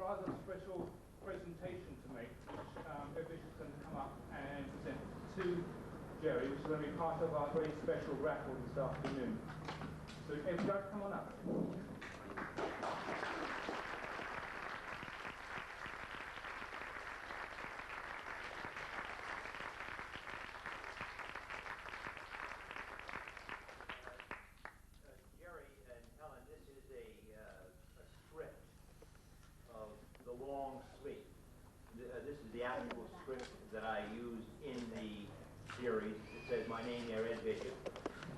rather special presentation to make, which everybody's going to come up and present to Jerry, which is going to be part of our very special raffle this afternoon. So everybody come on up. Jerry and Helen, this is a script of The Long Sleep. This is the actual script that I used in the series. It says, "My name there, Ed Bishop."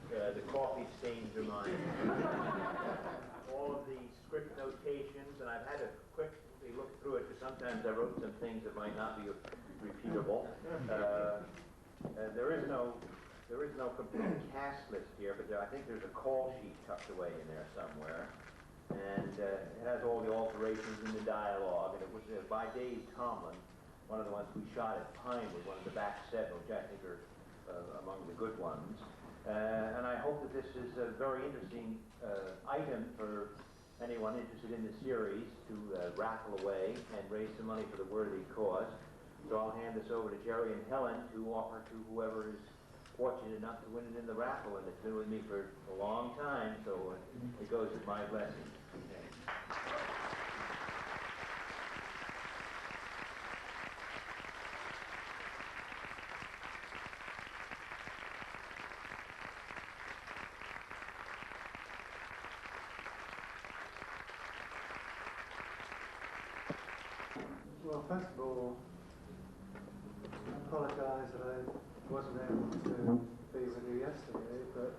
The coffee stains are mine. All of the script notations, and I've had to quickly look through it because sometimes I wrote some things that might not be repeatable. There is no complete cast list here, but I think there's a call sheet tucked away in there somewhere. And it has all the alterations in the dialogue, and it was by Dave Tomlin, one of the ones we shot at Pinewood, one of the back set, which I think are among the good ones. And I hope that this is a very interesting item for anyone interested in the series to raffle away and raise some money for the worthy cause. So I'll hand this over to Jerry and Helen to offer to whoever is fortunate enough to win it in the raffle, and it's been with me for a long time, so it goes with my blessing. Well, first of all, I apologise that I wasn't able to be with you yesterday, but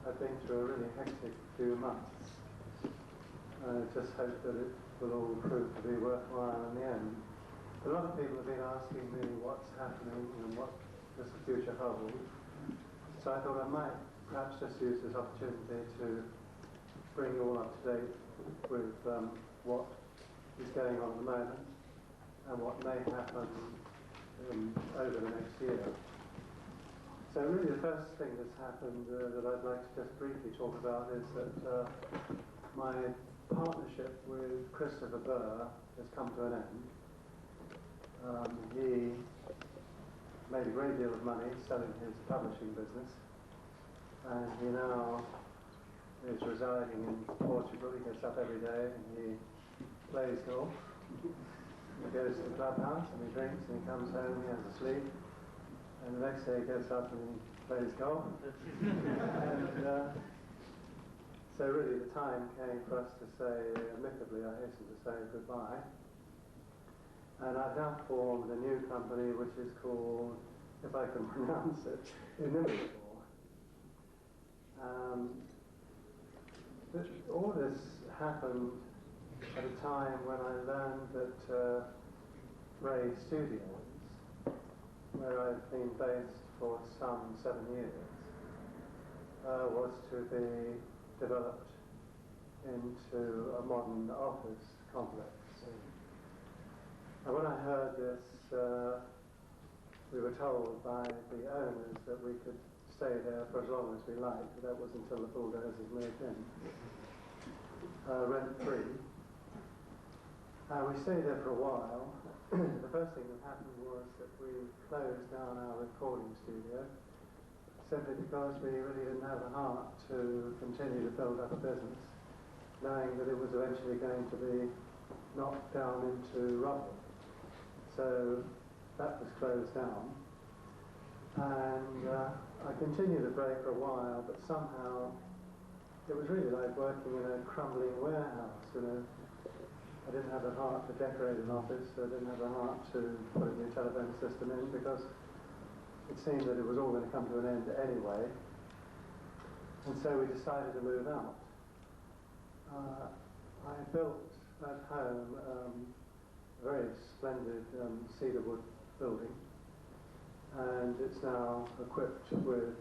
I've been through a really hectic few months. I just hope that it will all prove to be worthwhile in the end. A lot of people have been asking me what's happening and what does the future hold. So I thought I might perhaps just use this opportunity to bring you all up to date with what is going on at the moment and what may happen over the next year. So really the first thing that's happened that I'd like to just briefly talk about is that my partnership with Christopher Burr has come to an end. He made a great deal of money selling his publishing business, and he now is residing in Portugal. He gets up every day and he plays golf. He goes to the clubhouse and he drinks and he comes home, he has a sleep, and the next day he gets up and he plays golf. And so really the time came for us to say, amicably I hasten to say goodbye. And I've now formed a new company which is called, if I can pronounce it, Inimitable. All this happened at a time when I learned that Ray Studios, where I've been based for some 7 years, was to be developed into a modern office complex. And when I heard this, we were told by the owners that we could stay there for as long as we liked. That was until the bulldozers moved in, rent-free. We stayed there for a while. The first thing that happened was that we closed down our recording studio, simply because we really didn't have the heart to continue to build up a business, knowing that it was eventually going to be knocked down into rubble. So that was closed down. And I continued to break for a while, but somehow it was really like working in a crumbling warehouse, you know. I didn't have the heart to decorate an office, I didn't have the heart to put a new telephone system in, because it seemed that it was all going to come to an end anyway. And so we decided to move out. I built at home a very splendid cedar wood building, and it's now equipped with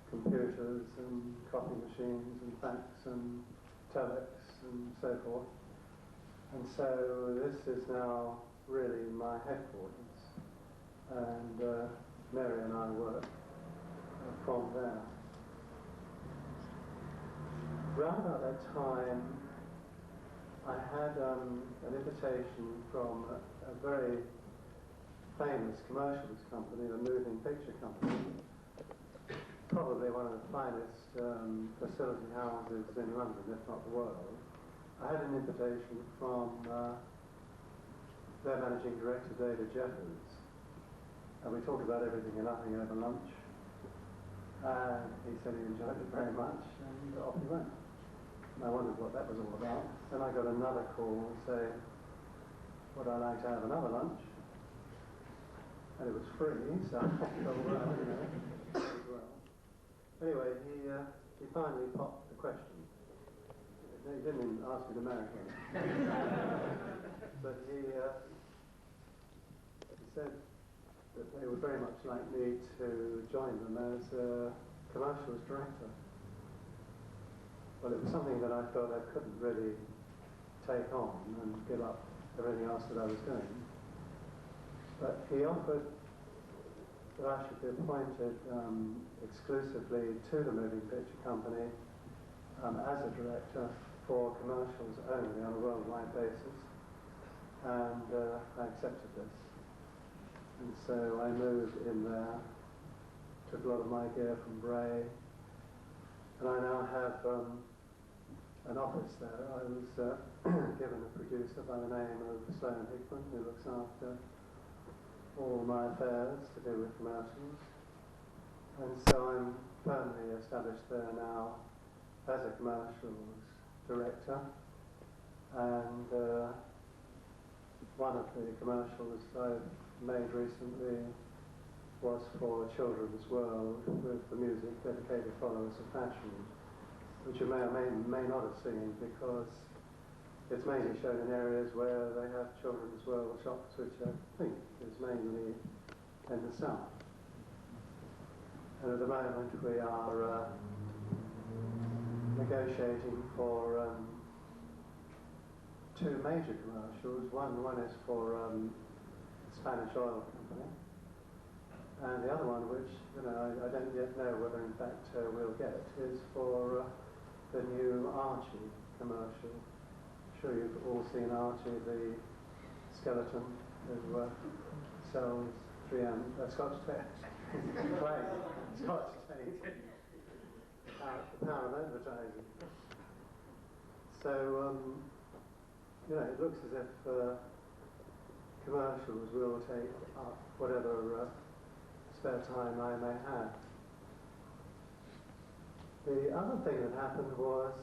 computers and copy machines and fax and telex and so forth. And so this is now really my headquarters, and Mary and I work from there. Round about that time, I had an invitation from a very famous commercials company, a moving picture company, probably one of the finest facility houses in London, if not the world. I had an invitation from their managing director, David Jeffers, and we talked about everything and nothing over lunch. And he said he enjoyed it very much, and off he went. And I wondered what that was all about. Then I got another call saying, would I like to have another lunch? And it was free, so I thought, well, you know, as well. Anyway, he finally popped the question. He didn't even ask me to marry him. But he said that they would very much like me to join them as a commercials director. Well, it was something that I felt I couldn't really take on and give up everything else that I was doing. But he offered that I should be appointed exclusively to the moving picture company as a director for commercials only on a worldwide basis, and I accepted this. And so I moved in there, took a lot of my gear from Bray, and I now have an office there. I was given a producer by the name of Sloan Hickman, who looks after all my affairs to do with commercials. And so I'm firmly established there now as a commercials director. And one of the commercials I've made recently was for Children's World with the music Dedicated Followers of Fashion, which you may or may not have seen because it's mainly shown in areas where they have Children's World shops, which I think is mainly in the south. And at the moment we are negotiating for two major commercials. One is for a Spanish oil company, and the other one, which I don't yet know whether in fact we'll get, is for the new Archie commercial. I'm sure you've all seen Archie, the skeleton who sells 3M Scotch tape, Scotch tape. The power of advertising. So it looks as if commercials will take up whatever spare time I may have. The other thing that happened was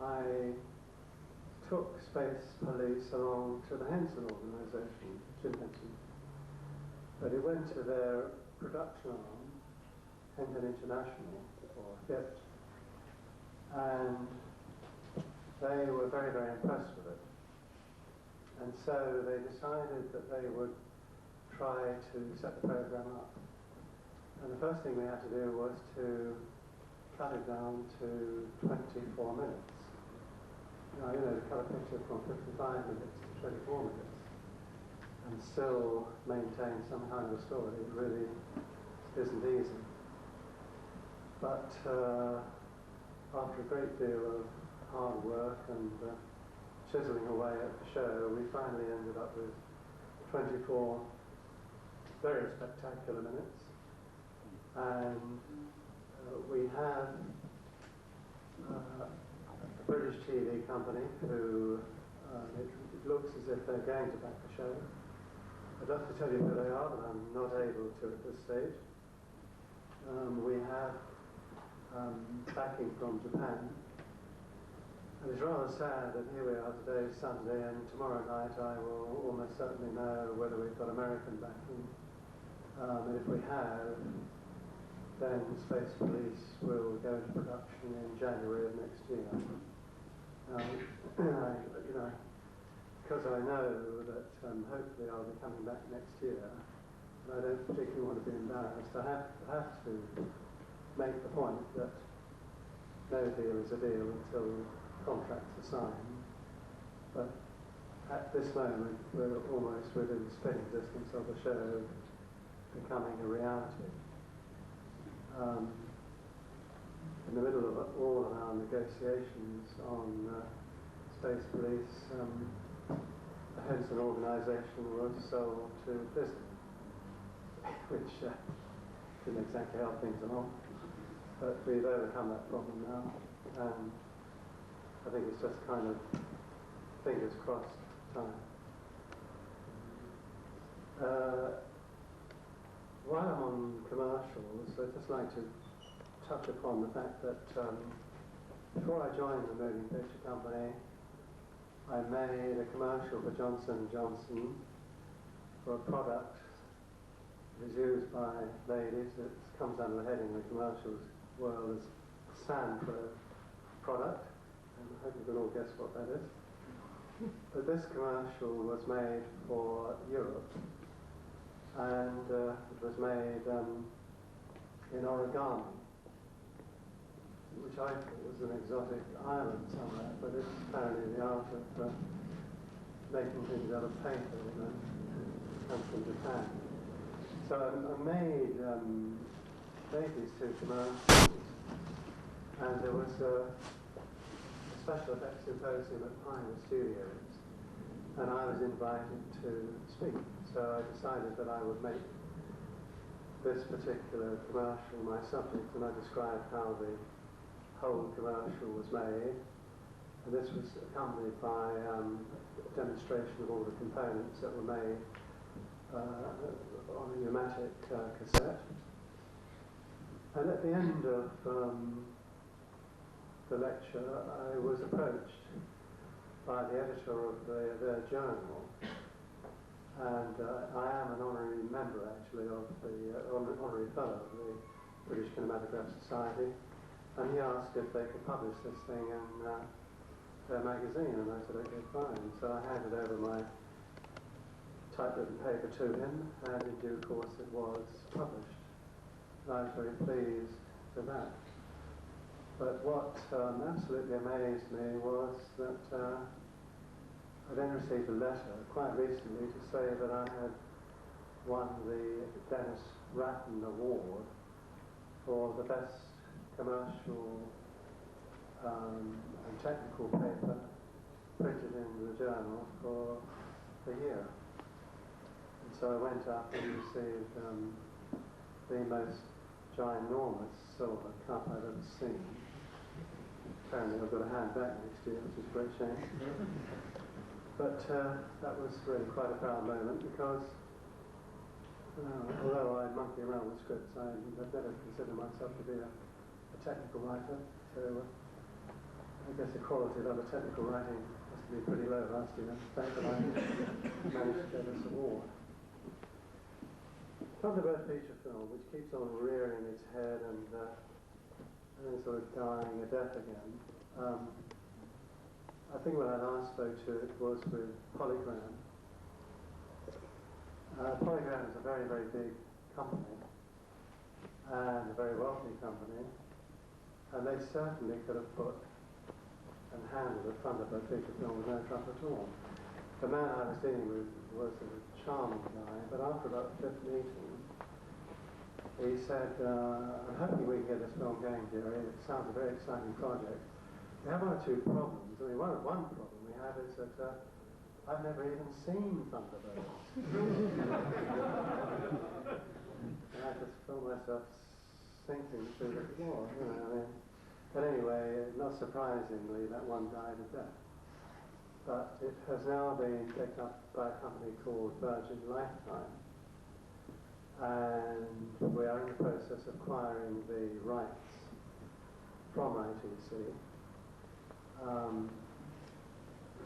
I took Space Police along to the Henson organisation, Jim Henson, but it went to their production arm, Henson International, or HIP, and they were very, very impressed with it. And so they decided that they would try to set the program up. And the first thing we had to do was to cut it down to 24 minutes. Now, to cut a picture from 55 minutes to 24 minutes and still maintain some kind of a story, it really isn't easy. But after a great deal of hard work and chiseling away at the show, we finally ended up with 24 very spectacular minutes. And we have a British TV company who it looks as if they're going to back the show. I'd love to tell you who they are, but I'm not able to at this stage. We have backing from Japan. And it's rather sad that here we are today, Sunday, and tomorrow night I will almost certainly know whether we've got American backing. And if we have, then Space Police will go into production in January of next year. Because I know that hopefully I'll be coming back next year, and I don't particularly want to be embarrassed. I have to make the point that no deal is a deal until contracts are signed. But at this moment, we're almost within spitting distance of the show becoming a reality. In the middle of all of our negotiations on Space Police, the Henson organisation was sold to Disney, which didn't exactly help things along. But we've overcome that problem now, and I think it's just kind of fingers crossed time. While I'm on commercials, I'd just like to touch upon the fact that before I joined the moving picture company, I made a commercial for Johnson & Johnson for a product that is used by ladies. It comes under the heading of the commercials world as Sandro product, and I hope you can all guess what that is. But this commercial was made for Europe, and it was made in origami, which I thought was an exotic island somewhere, but it's apparently the art of making things out of paper, comes from Japan. So I made these two commercials, and there was a special effects symposium at Pioneer Studios, and I was invited to speak. So I decided that I would make this particular commercial my subject, and I described how the whole commercial was made. And this was accompanied by a demonstration of all the components that were made on a pneumatic cassette. And at the end of the lecture, I was approached by the editor of their journal, and I am an honorary member actually of the honorary fellow of the British Kinematograph Society, and he asked if they could publish this thing in their magazine, and I said okay, fine. So I handed over my typewritten paper to him, and in due course it was published. And I was very pleased with that. But what absolutely amazed me was that I then received a letter quite recently to say that I had won the Dennis Ratton Award for the best commercial and technical paper printed in the journal for the year. And so I went up and received the most ginormous silver cup I've ever seen. Apparently I've got a hand back next year, which is a great shame. But that was really quite a proud moment, because although I monkey around with scripts, I've never considered myself to be a technical writer. So I guess the quality of other technical writing must have been pretty low last year, the fact that I managed to get this award. Thunderbird feature film, which keeps on rearing its head and then sort of dying a death again. I think when I last spoke to it was with Polygram. Polygram is a very, very big company, and a very wealthy company, and they certainly could have put and handled a Thunderbird feature film with no trouble at all. The man I was dealing with was a charming guy, but after about the fifth meeting, he said, I'm hoping we can get this film going, Jerry. It sounds a very exciting project. We have one or two problems. I mean, one problem we have is that I've never even seen Thunderbirds. And I just felt myself sinking through the floor, you know, I mean. But anyway, not surprisingly, that one died of death. But it has now been picked up by a company called Virgin Lifetime. And we are in the process of acquiring the rights from ITC.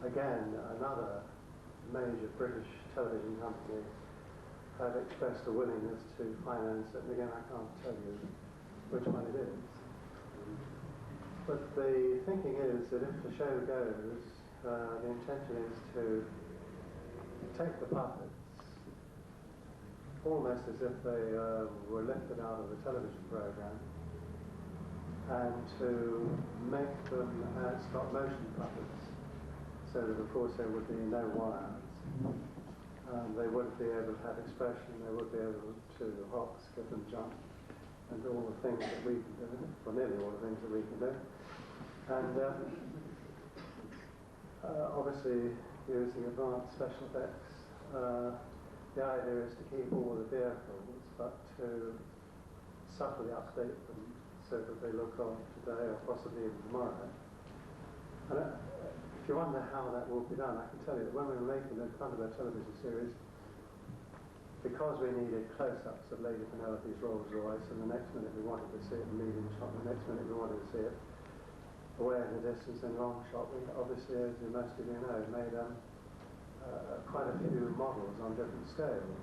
Again, another major British television company have expressed a willingness to finance it, and again I can't tell you which one it is. But the thinking is that if the show goes, the intention is to take the puppets, almost as if they were lifted out of the television program, and to make them stop motion puppets, so that of course there would be no wires. They wouldn't be able to have expression, they would be able to hop, skip and jump, and do all the things that we can do, or nearly all the things that we can do. And mostly using advanced special effects. The idea is to keep all the vehicles, but to subtly update them so that they look on today or possibly even tomorrow. And if you wonder how that will be done, I can tell you that when we were making the Thunderbird television series, because we needed close-ups of Lady Penelope's Rolls Royce, and the next minute we wanted to see it in medium shot, and the next minute we wanted to see it away in the distance in long shot, we obviously, as most of you know, made quite a few models on different scales.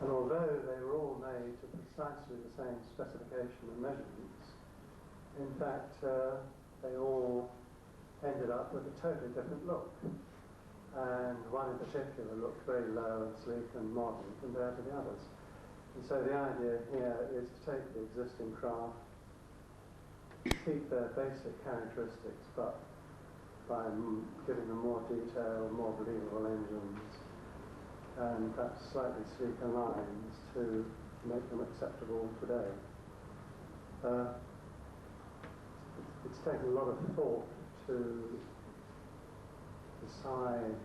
And although they were all made to precisely the same specification and measurements, in fact, they all ended up with a totally different look. And one in particular looked very low and sleek and modern compared to the others. And so the idea here is to take the existing craft, keep their basic characteristics, but by giving them more detail, more believable engines, and perhaps slightly sleeker lines to make them acceptable today. It's taken a lot of thought to decide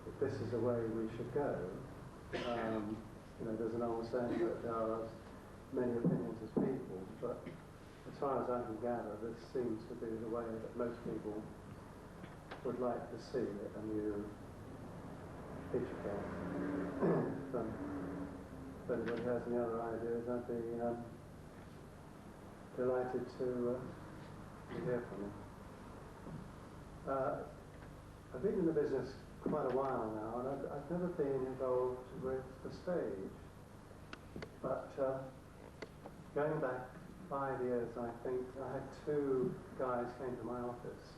that this is the way we should go. You know, there's an old saying that there are as many opinions as people, but as far as I can gather, this seems to be the way that most people would like to see a new feature film. If anybody has any other ideas, I'd be delighted to hear from you. I've been in the business quite a while now, and I've never been involved with the stage. But going back 5 years, I think, I had two guys came to my office,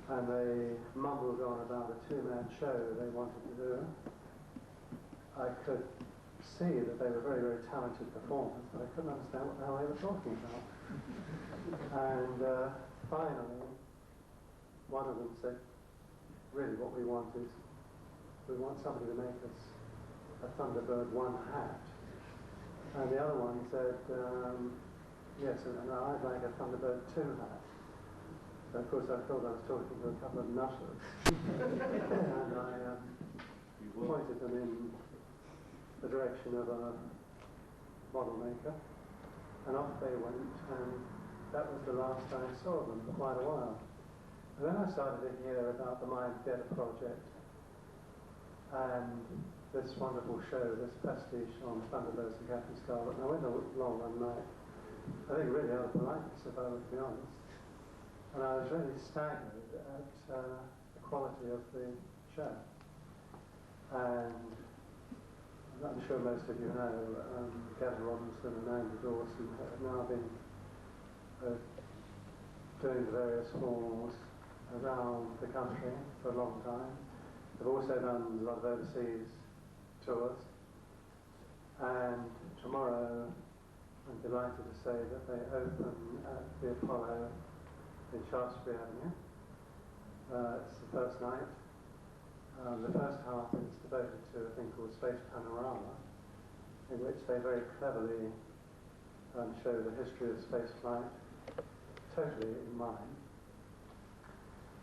and they mumbled on about a two-man show they wanted to do. I could see that they were very, very talented performers, but I couldn't understand what the hell they were talking about. And finally, one of them said, really what we want is, we want somebody to make us a Thunderbird 1 hat. And the other one said, yes, and I'd like a Thunderbird 2 hat. So of course I thought I was talking to a couple of nutters. And I pointed them in the direction of a model maker. And off they went, and that was the last I saw them for quite a while. And then I started to hear about the Mind Theatre project and this wonderful show, this pastiche on Fanderson and Captain Scarlet. And I went along one night, I think really out of politeness, if I were to be honest. And I was really staggered at the quality of the show. And I'm sure most of you know, Gavin Robinson and Andy Dawson have now been doing the various halls around the country for a long time. They've also done a lot of overseas tours. And tomorrow, I'm delighted to say that they open at the Apollo in Shaftesbury Avenue. It's the first night. The first half is devoted to a thing called Space Panorama, in which they very cleverly show the history of space flight, totally in mind.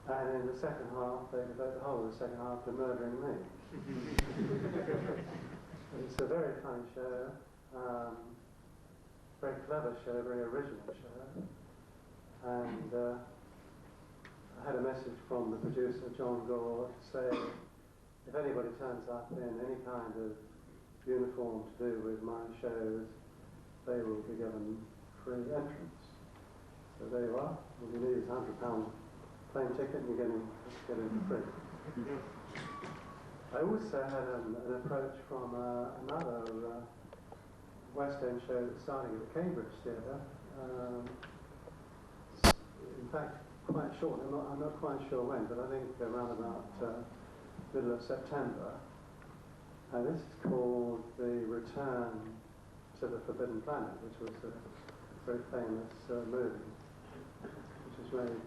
And in the second half, they devote the whole of the second half to murdering me. It's a very fun show, very clever show, very original show. And I had a message from the producer, John Gore, to say, if anybody turns up in any kind of uniform to do with my shows, they will be given free entrance. So there you are. All you need is £100 plane ticket and you get in for free. I also had an approach from another West End show that's starting at the Cambridge Theatre. In fact, quite short. I'm not quite sure when, but I think around about middle of September. And this is called The Return to the Forbidden Planet, which was a very famous movie, which was made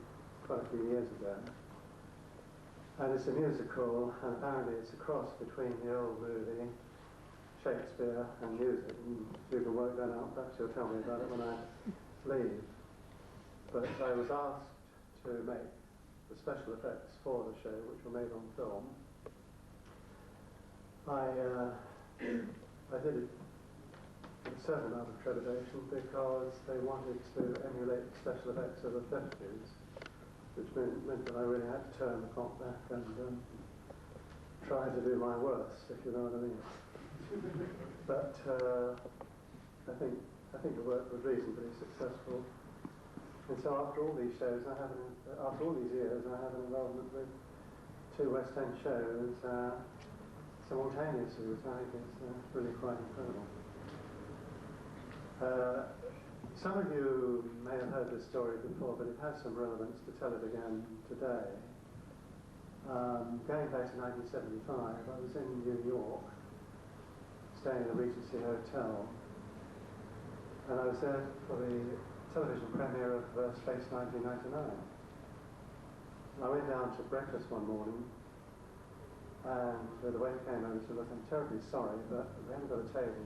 quite a few years ago. And it's a musical, and apparently it's a cross between the old movie, Shakespeare, and music. And you can work that out, perhaps you'll tell me about it when I leave. But I was asked to make the special effects for the show, which were made on film, I did it with a certain amount of trepidation because they wanted to emulate the special effects of the 50s, which meant that I really had to turn the clock back and try to do my worst, if you know what I mean. But I think the work was reasonably successful. And so after all these shows, after all these years, I have an involvement with 2 West End shows simultaneously, which I think is really quite incredible. Some of you may have heard this story before, but it has some relevance to tell it again today. Going back to 1975, I was in New York, staying at the Regency Hotel, and I was there for the television premiere of Space 1999. I went down to breakfast one morning, and the waiter came over and said, "Look, I'm terribly sorry, but we haven't got a table.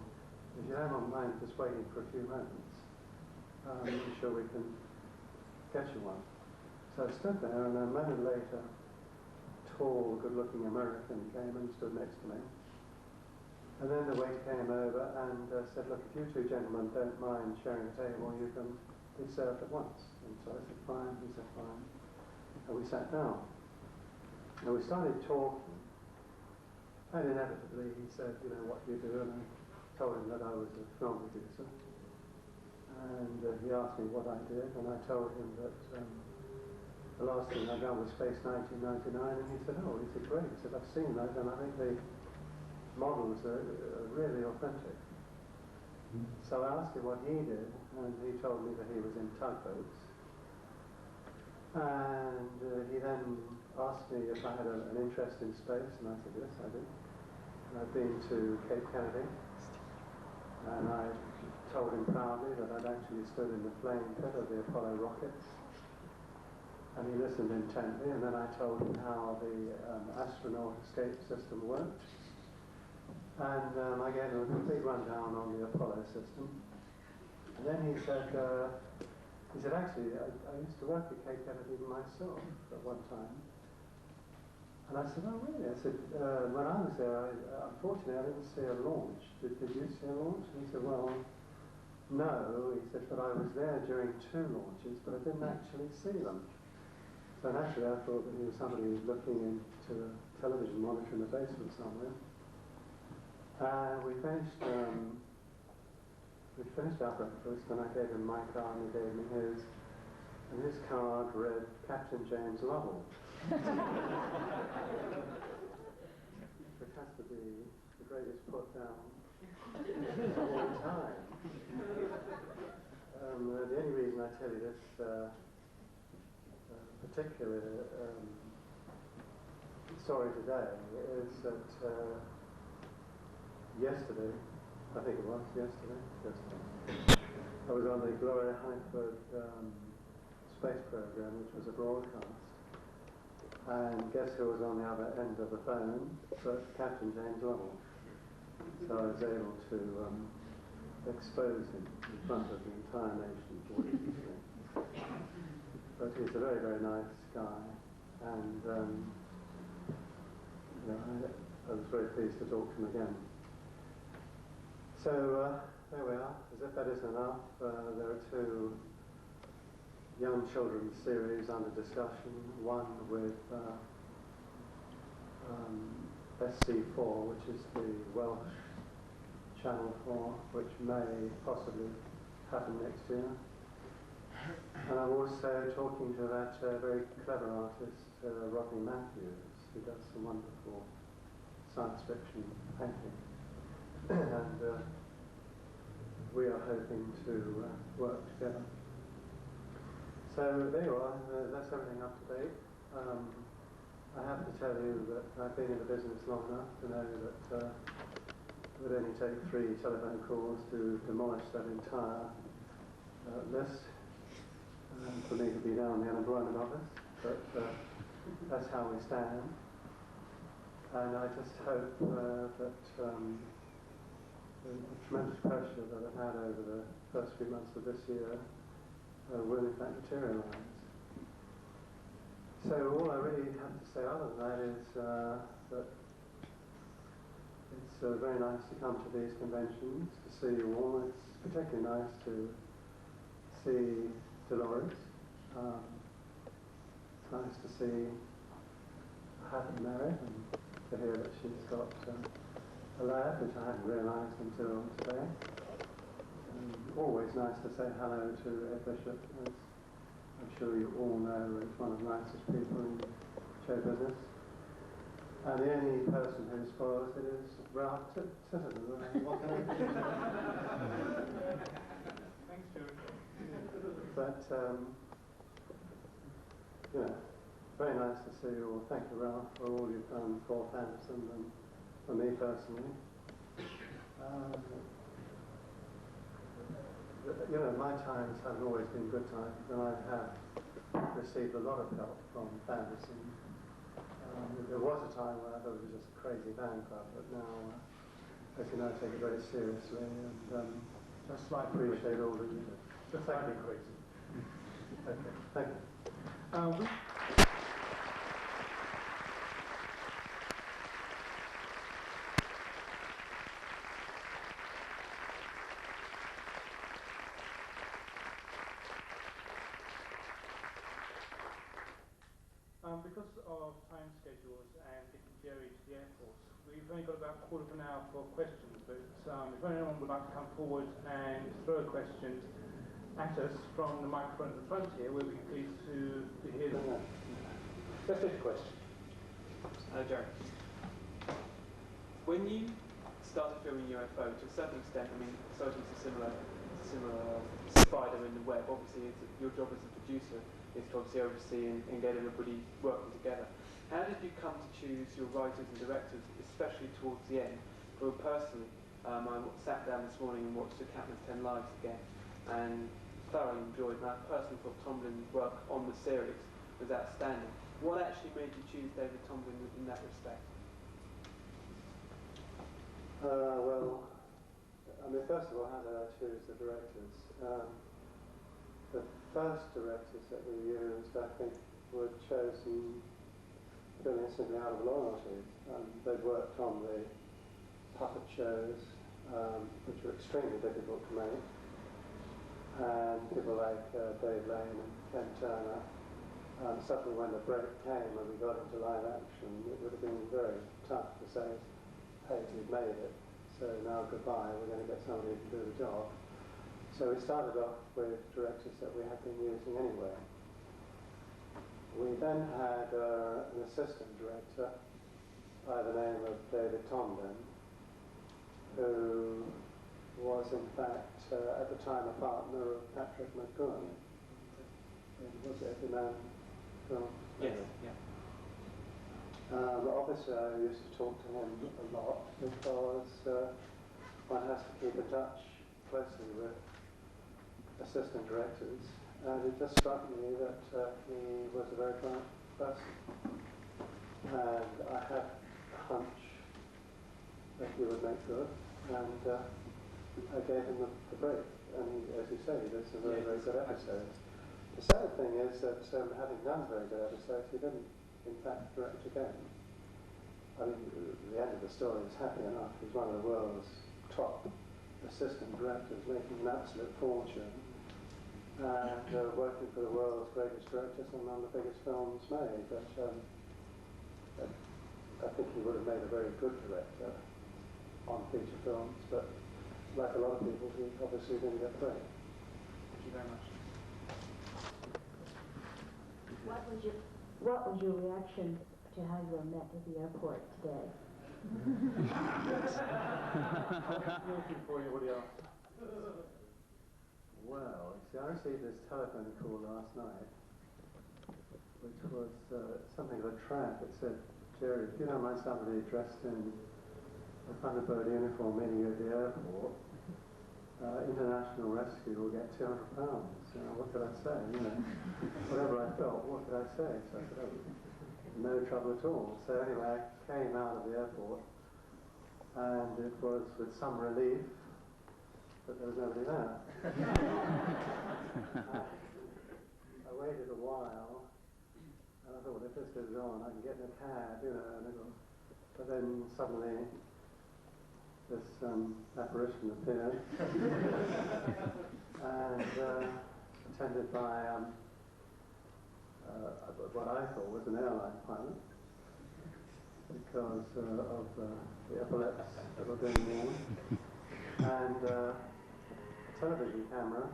If you don't mind just waiting for a few moments, I'm sure we can get you one." So I stood there, and a moment later, a tall, good-looking American came and stood next to me. And then the waiter came over and said, "Look, if you 2 gentlemen don't mind sharing a table, you can be served at once." And so I said, "Fine," he said, "Fine." And we sat down. And we started talking. And inevitably he said, "You know, what do you do?" And I told him that I was a film producer. And he asked me what I did, and I told him that the last thing I'd done was Space 1999, and he said, "Oh," he said, "great." He said, "I've seen that, and I think the models are really authentic." So I asked him what he did, and he told me that he was in tugboats. And he then asked me if I had an interest in space, and I said, "Yes, I do." And I'd been to Cape Kennedy, and I told him proudly that I'd actually stood in the flame pit of the Apollo rockets. And he listened intently, and then I told him how the astronaut escape system worked. And I gave him a complete rundown on the Apollo system. And then he said, "Actually, I used to work at Cape Kennedy myself at one time." And I said, "Oh, really?" I said, "When I was there, unfortunately, I didn't see a launch. Did you see a launch?" And he said, "Well, no." He said, "But I was there during 2 launches, but I didn't actually see them." So naturally, I thought that he was somebody looking into a television monitor in the basement somewhere. We finished our breakfast, and I gave him my card, and he gave me his. And his card read Captain James Lovell, which has to be the greatest put down of all time. The only reason I tell you this particular story today is that yesterday, I think it was yesterday, I was on the Gloria Hyndford space program, which was a broadcast. And guess who was on the other end of the phone? But Captain James Lovell. So I was able to expose him in front of the entire nation for what he was doing. But he's a very, very nice guy, and I was very pleased to talk to him again. So there we are. As if that isn't enough, there are 2 young children's series under discussion. One with SC4, which is the Welsh Channel 4, which may possibly happen next year. And I'm also talking to that very clever artist, Rodney Matthews, who does some wonderful science fiction painting. And we are hoping to work together. So there you are, that's everything up to date. I have to tell you that I've been in the business long enough to know that it would only take 3 telephone calls to demolish that entire list, for me to be down the unemployment office, but that's how we stand. And I just hope that the tremendous pressure that I've had over the first few months of this year will in fact materialise. So So all I really have to say other than that is that it's very nice to come to these conventions, to see you all. It's particularly nice to see Dolores. It's nice to see happy married and to hear that she's got a lad, which I hadn't realised until today. Always nice to say hello to Ed Bishop, as I'm sure you all know is one of the nicest people in show business. And the only person who spoils it is Ralph Titterton. What can I do? Thanks, Stuart. But, you know, very nice to see you all. Thank you, Ralph, for all you've done for Fanderson and for me personally. You know, my times haven't always been good times, and I have received a lot of help from Fanderson. There was a time where I thought it was just a crazy fan club, but now I can now take it very seriously, and Just like appreciate all that you do. Just like crazy. Okay, thank you. Because of time schedules and getting Jerry to the airport, we've only got about a quarter of an hour for questions, but if anyone would like to come forward and throw a question at us from the microphone at the front here, we'll be pleased to hear them. Let's take a question. Hello, Jerry. When you started filming UFO, to a certain extent, I mean, Sergeant's a similar spider in the web. Obviously, your job as a producer is to obviously oversee and get everybody working together. How did you come to choose your writers and directors, especially towards the end? For personally, I sat down this morning and watched The Captain's 10 Lives again, and thoroughly enjoyed. And I personally thought Tomlin's work on the series was outstanding. What actually made you choose David Tomlin in that respect? Well, I mean, first of all, how did I choose the directors? The first directors that we used, I think, were chosen really simply out of loyalty. They'd worked on the puppet shows, which were extremely difficult to make, and people like Dave Lane and Ken Turner. Suddenly when the break came and we got into live action, it would have been very tough to say, hey, we've made it, so now goodbye, we're going to get somebody who can do the job. So we started off with directors that we had been using anyway. We then had an assistant director by the name of David Tomlin, who was in fact at the time a partner of Patrick McGowan. Was it Every Man film? Yes, yeah. Obviously I used to talk to him a lot because one has to keep in touch closely with assistant directors, and it just struck me that he was a very bright person, and I had a hunch that he would make good, and I gave him the break, and he, as you say, he did some very, very good episodes. The sad thing is that having done very good episodes, he didn't in fact direct again. I mean, the end of the story is happy enough. He's one of the world's top assistant directors, making an absolute fortune, and working for the world's greatest directors and one of the biggest films made. But I think he would have made a very good director on feature films, but like a lot of people, he obviously didn't get the break. Thank you very much. What was your reaction to how you were met at the airport today? Well, see, I received this telephone call last night, which was something of a trap. It said, Jerry, if you don't mind somebody dressed in a Thunderbird uniform meeting you at the airport, International Rescue will get £200. What could I say? You know, whatever I felt, what could I say? So I said, oh, no trouble at all. So anyway, I came out of the airport, and it was with some relief that there was nobody there. I waited a while, and I thought, if this goes on, I can get in a cab, you know, and but then suddenly this apparition appeared, and attended by what I thought was an airline pilot, because of the epaulets that were being worn, and a television camera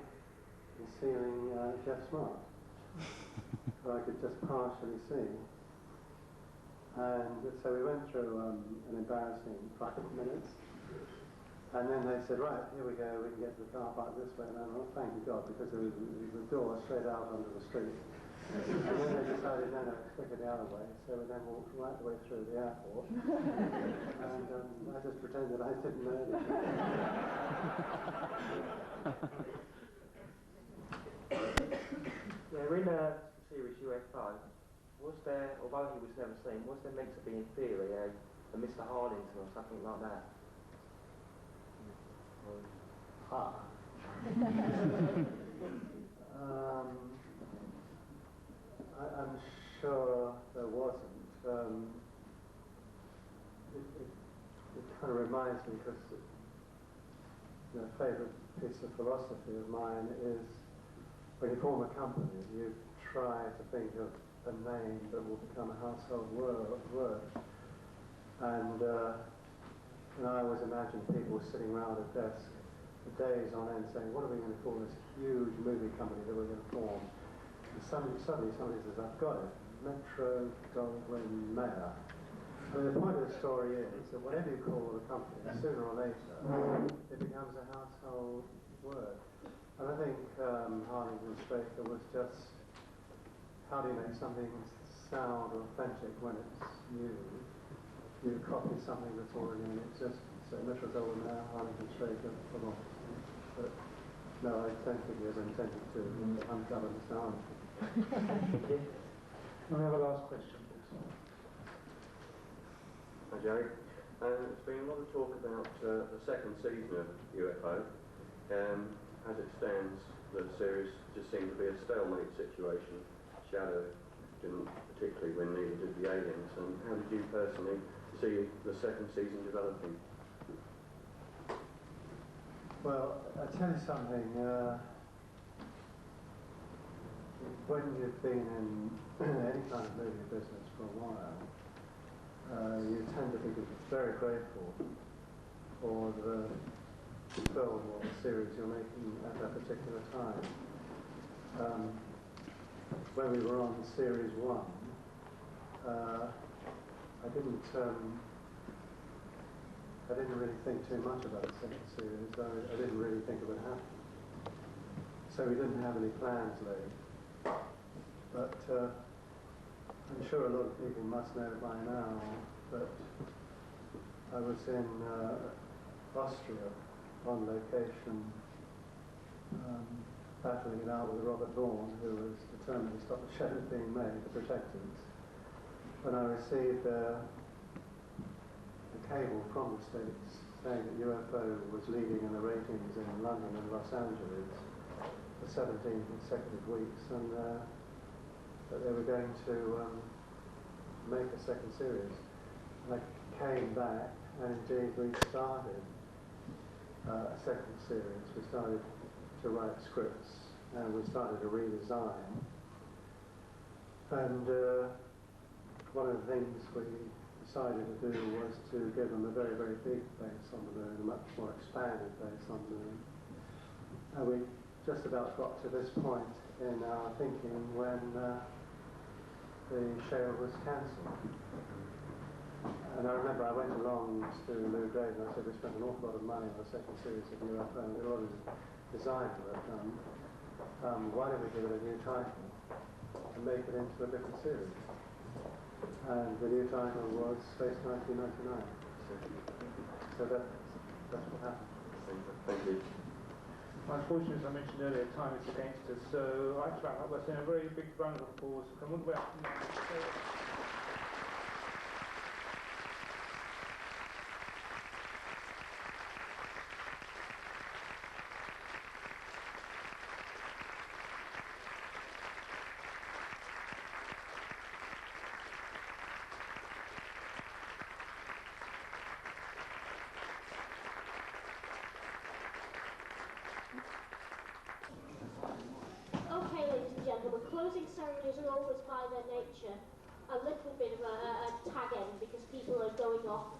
concealing Jeff Smart, who I could just partially see. And so we went through an embarrassing 5 minutes, and then they said, right, here we go, we can get to the car park this way. And I thought, oh, thank you God, because there was a door straight out onto the street. And then they decided, no, stick it the other way. So we then walked right the way through the airport. And I just pretended I didn't know anything. Yeah, in the series UFO, was there, although he was never seen, was there meant to be in theory a Mr. Harlington or something like that? I'm sure there wasn't. It kind of reminds me, because the favourite piece of philosophy of mine is when you form a company, you try to think of a name that will become a household word. And I always imagine people sitting around a desk for days on end saying, what are we going to call this huge movie company that we're going to form? And suddenly somebody says, I've got it, Metro Goldwyn Mayer. I mean, the point of the story is that whatever you call the company, sooner or later, it becomes a household word. And I think Harlington Straker was just, how do you make something sound authentic when it's new? You copy something that's already in existence. So Metro Goldwyn Mayer, Harlington Straker, come on. But no, I don't think he was intended to uncover the sound. Can we have a last question, please? Hi Jerry. There's been a lot of talk about the second season of UFO. As it stands, the series just seemed to be a stalemate situation. Shadow didn't particularly win, neither did the aliens. And how did you personally see the second season developing? Well, I'll tell you something. When you've been in any kind of movie business for a while, you tend to be very grateful for the film or the series you're making at that particular time. When we were on series 1, I didn't really think too much about the second series. I didn't really think it would happen. So we didn't have any plans laid. But I'm sure a lot of people must know by now that I was in Austria on location, battling it out with Robert Vaughan, who was determined to stop the shadows being made, the protectors. When I received a cable from the States saying that UFO was leading in the ratings in London and Los Angeles for 17 consecutive weeks, and that they were going to make a second series. And I came back, and indeed we started a second series. We started to write scripts, and we started a redesign. And one of the things we decided to do was to give them a very, very big base on the moon, a much more expanded base on the moon. And we just about got to this point in our thinking when the show was cancelled. And I remember I went along to Lou Grade and I said, we spent an awful lot of money on the second series of UFO, and we had a lot of design work done. Why don't we give it a new title and make it into a different series? And the new title was Space 1999. So that's what happened. Thank you. Unfortunately, as I mentioned earlier, time is against us, so I have to wrap up by saying a very big round of applause. Come all the way up to closing ceremonies are always by their nature a little bit of a tag end because people are going off,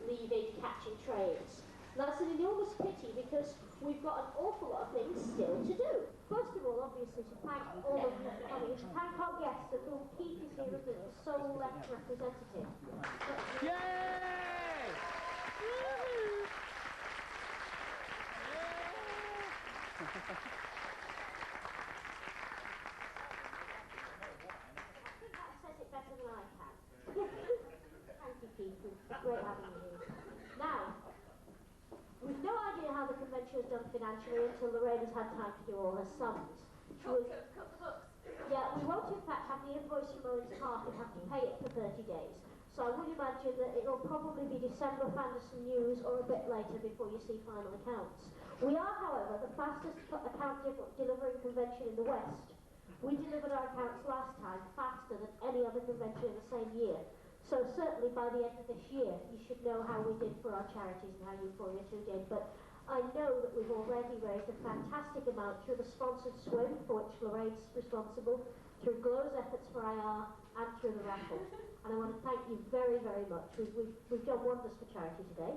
leaving, catching trains. That's an enormous pity because we've got an awful lot of things still to do. First of all, obviously, to thank all of you for coming, to thank our guests, and whom Keith is here as the sole left representative. Yay! Better than I can. Thank you, Keith. It's great having you here. Now, we've no idea how the convention was done financially until Lorraine has had time to do all her sums. Cut the books. Yeah, we won't in fact have the invoice from Owen's Park and have to pay it for 30 days. So I would imagine that it'll probably be December Fanderson News or a bit later before you see final accounts. We are, however, the fastest account delivering convention in the West. We delivered our accounts last time faster than any other convention in the same year. So certainly by the end of this year, you should know how we did for our charities and how UFORIA 2 did. But I know that we've already raised a fantastic amount through the sponsored swim, for which Lorraine's responsible, through Glow's efforts for IR, and through the raffle. And I want to thank you very, very much. We've done wonders for charity today.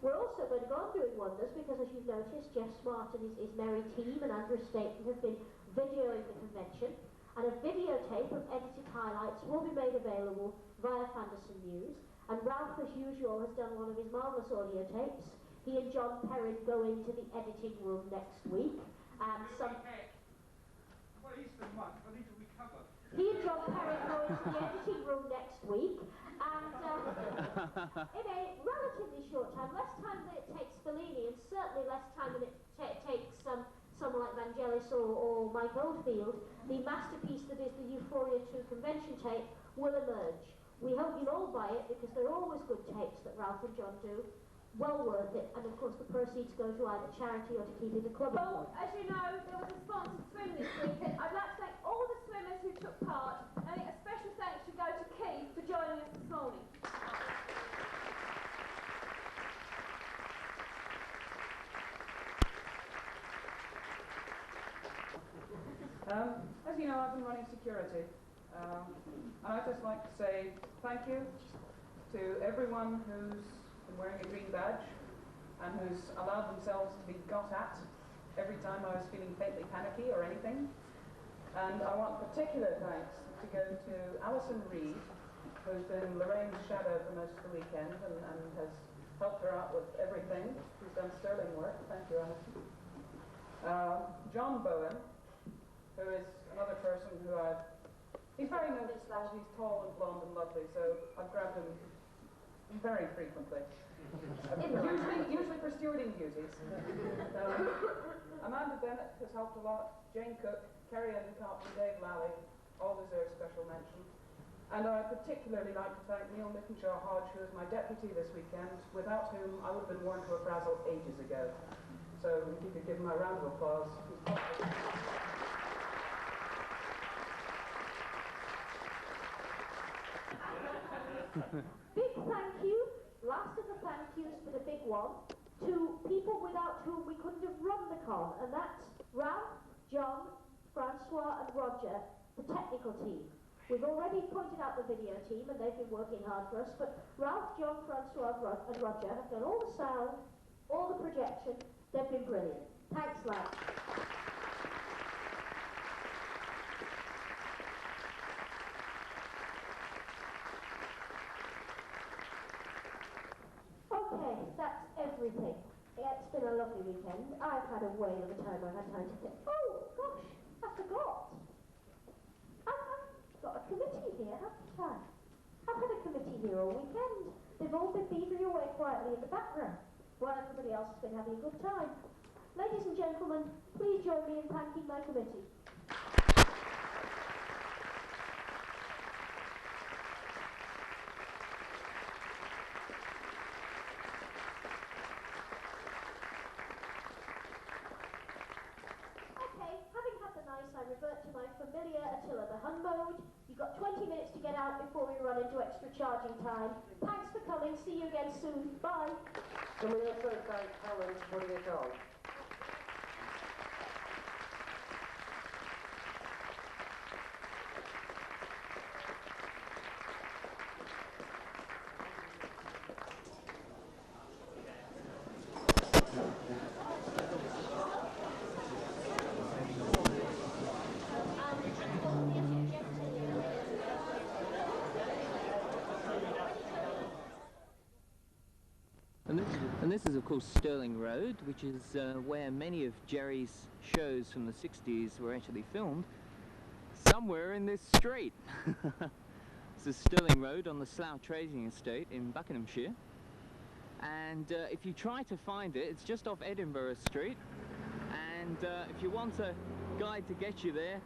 We're also going to go on doing wonders because, as you've noticed, Jeff Smart and his merry team and Andrew Staten have been videoing the convention, and a videotape of edited highlights will be made available via Fanderson News. And Ralph, as usual, has done one of his marvellous audio tapes. He and John Perrin go into the editing room next week, and Well, Easter month, I need to recover. He and John Perrin go into the editing room next week, and in a relatively short time, less time than it takes Fellini, and certainly less time than it takes someone like Vangelis or Mike Oldfield, the masterpiece that is the UFORIA 2 convention tape will emerge. We hope you'll all buy it because they're always good tapes that Ralph and John do. Well worth it, and of course the proceeds go to either charity or to keeping the club afloat. Well, as you know, there was a sponsored swim this weekend. I'd like to thank all the swimmers who took part, and a special thanks should go to Keith for joining us this morning. As you know, I've been running security, and I'd just like to say thank you to everyone who's been wearing a green badge and who's allowed themselves to be got at every time I was feeling faintly panicky or anything. And I want particular thanks to go to Alison Reed, who's been Lorraine's shadow for most of the weekend and has helped her out with everything. She's done sterling work. Thank you, Alison. John Bowen, who is another person who he's very noticeable, he's tall and blonde and lovely, so I've grabbed him very frequently. Usually for stewarding duties. Amanda Bennett has helped a lot, Jane Cook, Kerry Endicott and Dave Lally all deserve special mention. And I'd particularly like to thank Neil Mickenshaw Hodge, who is my deputy this weekend, without whom I would have been worn to a frazzle ages ago. So if you could give him a round of applause. Big thank you, last of the thank yous, but a big one, to people without whom we couldn't have run the con, and that's Ralph, John, Francois and Roger, the technical team. We've already pointed out the video team, and they've been working hard for us, but Ralph, John, Francois and Roger have done all the sound, all the projection. They've been brilliant. Thanks, lads. Okay, that's everything. Yeah, it's been a lovely weekend. I've had a whale of a time. I've had time to think. Oh, gosh, I forgot. I've got a committee here, haven't I? I've had a committee here all weekend. They've all been beavering away quietly in the background, while everybody else has been having a good time. Ladies and gentlemen, please join me in thanking my committee. I revert to my familiar Attila the Hun mode. You've got 20 minutes to get out before we run into extra charging time. Thanks for coming. See you again soon. Bye. Can we also thank Helen for putting it on? And this is, of course, Stirling Road, which is where many of Jerry's shows from the 60s were actually filmed. Somewhere in this street. This is Stirling Road on the Slough Trading Estate in Buckinghamshire. And if you try to find it, it's just off Edinburgh Street. And if you want a guide to get you there,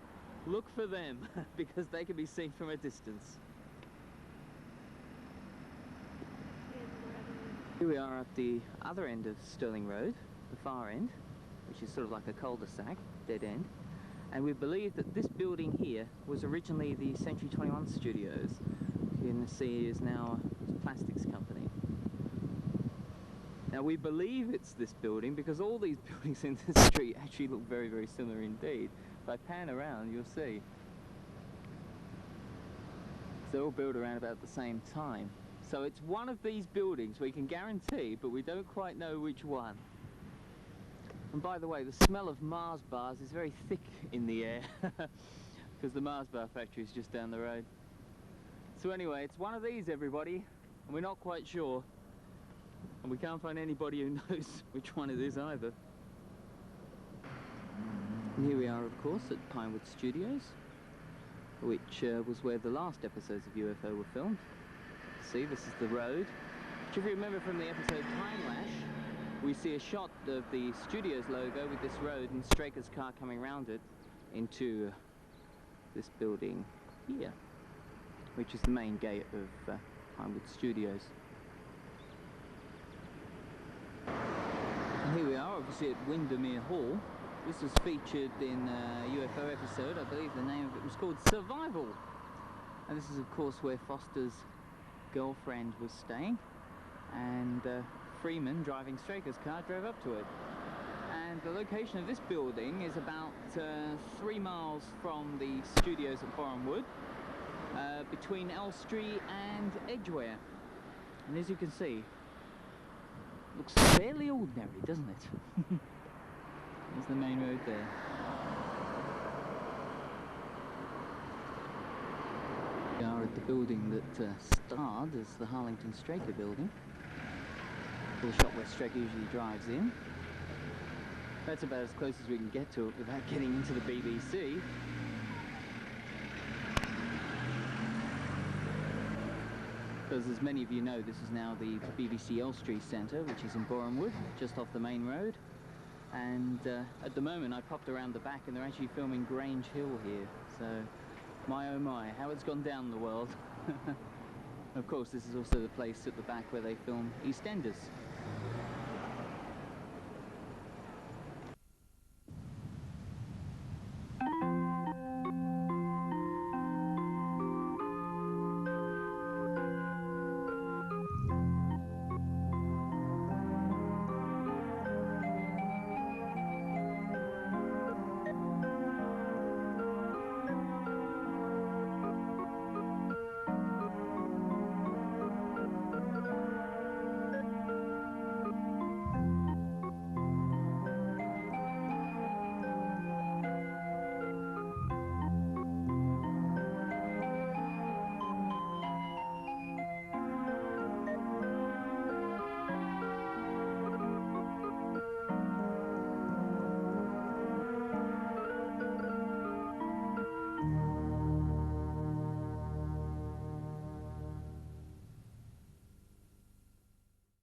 look for them, because they can be seen from a distance. Here we are at the other end of Stirling Road, the far end, which is sort of like a cul-de-sac, dead end. And we believe that this building here was originally the Century 21 Studios. You can see is now a plastics company. Now we believe it's this building because all these buildings in this street actually look very, very similar indeed. If I pan around, you'll see. They're all built around about the same time. So it's one of these buildings we can guarantee, but we don't quite know which one. And by the way, the smell of Mars bars is very thick in the air because the Mars bar factory is just down the road. So anyway, it's one of these, everybody, and we're not quite sure. And we can't find anybody who knows which one it is either. And here we are, of course, at Pinewood Studios, which was where the last episodes of UFO were filmed. See, this is the road. Which, if you remember from the episode Time Lash, we see a shot of the Studios logo with this road and Straker's car coming around it into this building here, which is the main gate of Pinewood Studios. And here we are, obviously at Windermere Hall. This was featured in a UFO episode. I believe the name of it was called Survival. And this is, of course, where Foster's girlfriend was staying, and Freeman, driving Straker's car, drove up to it. And the location of this building is about 3 miles from the studios at Borehamwood, between Elstree and Edgware. And as you can see, looks fairly ordinary, doesn't it? There's the main road there. We are at the building that starred as the Harlington Straker building. The shop where Straker usually drives in. That's about as close as we can get to it without getting into the BBC. Because as many of you know, this is now the BBC Elstree Centre, which is in Borehamwood, just off the main road. And at the moment I popped around the back and they're actually filming Grange Hill here. So, my oh my, how it's gone down the world. Of course, this is also the place at the back where they film EastEnders.